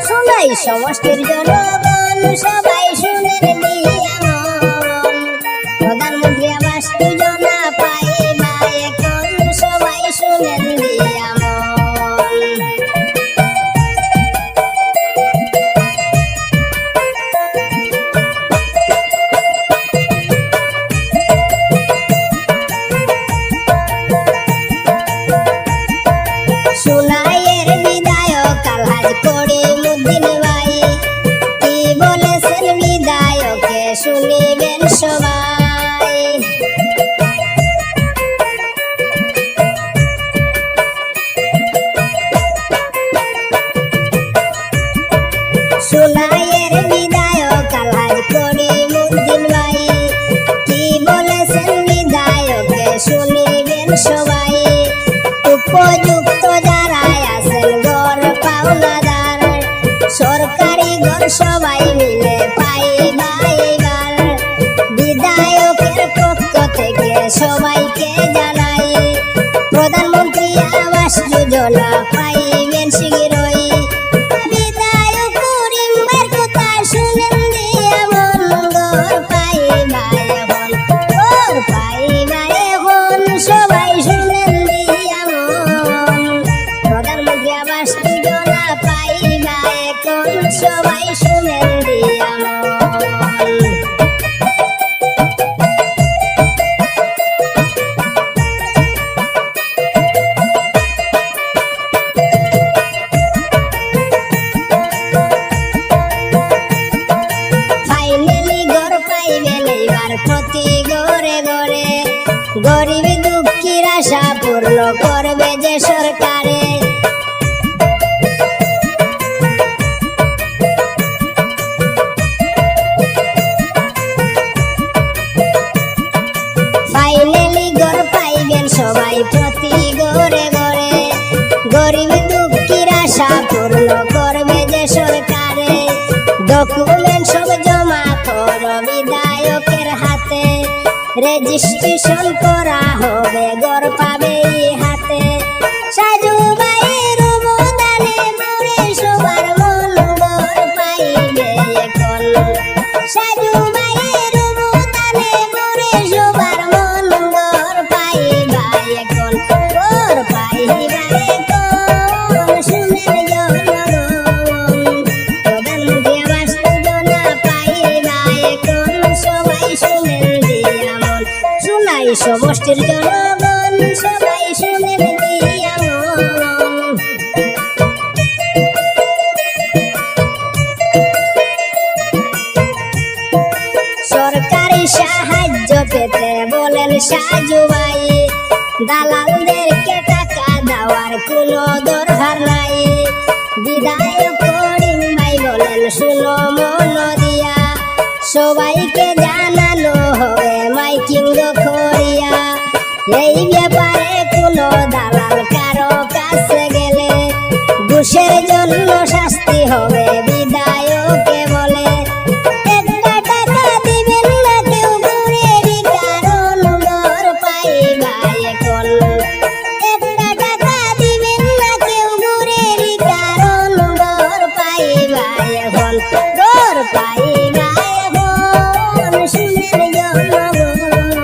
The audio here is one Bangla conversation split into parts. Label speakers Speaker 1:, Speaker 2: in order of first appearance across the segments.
Speaker 1: শোনাই সমষ্টির জনগণ সবাই শুনেন নিয়ামন প্রধানমন্ত্রী আবাস যোজনা পাইবা এখন সবাই শুনেন নিয়ামন সুনাইয়ের বিধায়ক আলহাজ করিমউদ্দিন ভাই কি বলেছেন বিধায়কে শুনিবেন সবাই সুনাইয়ের বিধায়ক আলহাজ করিমউদ্দিন ভাই কি বলেছেন বিধায়কে শুনিবেন সবাই উপযুক্ত যারা আছেন ঘর পাওনাদার সরকারি ঘর সবাই মিলে পাইবা এবার বিধায়কের পক্ষ থেকে সবাইকে জানাই প্রধানমন্ত্রী আবাস যোজনা পাইবেন শীঘ্রই বিধায়ক করিমের কথা শুনেন দিয়ামন ঘর পাইবা এখন ঘর পাইবা এখন সবাই শুনেন প্রধানমন্ত্রী আবাস যোজনা পাইবা এখন সবাই শুনেন দিয়ামন ফাইনালি ঘর পাইবেন এইবার প্রতি ঘরে ঘরে গরিব দুঃখীর আশা পূর্ণ করবে যে সরকারে ফাইনালি ঘর পাইবেন সবাই প্রতি ঘরে ঘরে গরিব দুঃখীর আশা পূর্ণ করবে যে সরকারে ডকুমেন্ট সব জমা করো বিধায়কের হাতে রেজিস্ট্রেশন করা হবে ঘর পাবে হাতে সাজু ভাইয়ের অবদানে মোরে সবার মন ঘর পাইবে এখন সাজু ভাইয়ের অবদানে মোরে সবার মন ঘর পাইবা এখন ঘর পাইবা এখন শুনেন জনগণ প্রধানমন্ত্রী আবাস যোজনা পাইবা এখন সবাই শুনেন দিয়ামন শুনাই সমষ্টির জনগণ সবাই শুনেন দিয়ামন সরকারি সাহায্য পেতে বলেন সাজু ভাই দালালদেরকে টাকা দেওয়ার কোনো দরকার নাই বিধায়ক করিম ভাই বলেন শুনো মন দিয়া সবাইকে জানানো হবে মাইকিং করিয়া এই ব্যাপারে কোনো দালাল কারো কাছে গেলে ঘুষের জন্য শাস্তি হবে বিধায়কে বলে একটা টাকা দিবেন না কেউ ঘুরের কারণ ঘর পাইবা এখন একটা টাকা দিবেন না কেউ ঘুরের কারণ ঘর পাইবা এখন ঘর পাইবা এখন শুনেন জনগণ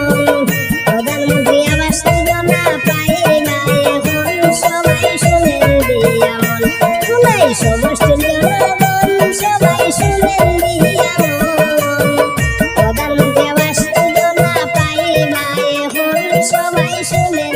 Speaker 1: প্রধানমন্ত্রী আবাস যোজনা পাইবা এখন সবাই শুনেন দিয়ামন শুনাই সমষ্টির জনগণ সবাই শুনেন দিয়ামন প্রধানমন্ত্রী আবাস যোজনা পাইবা এখন সবাই শুনেন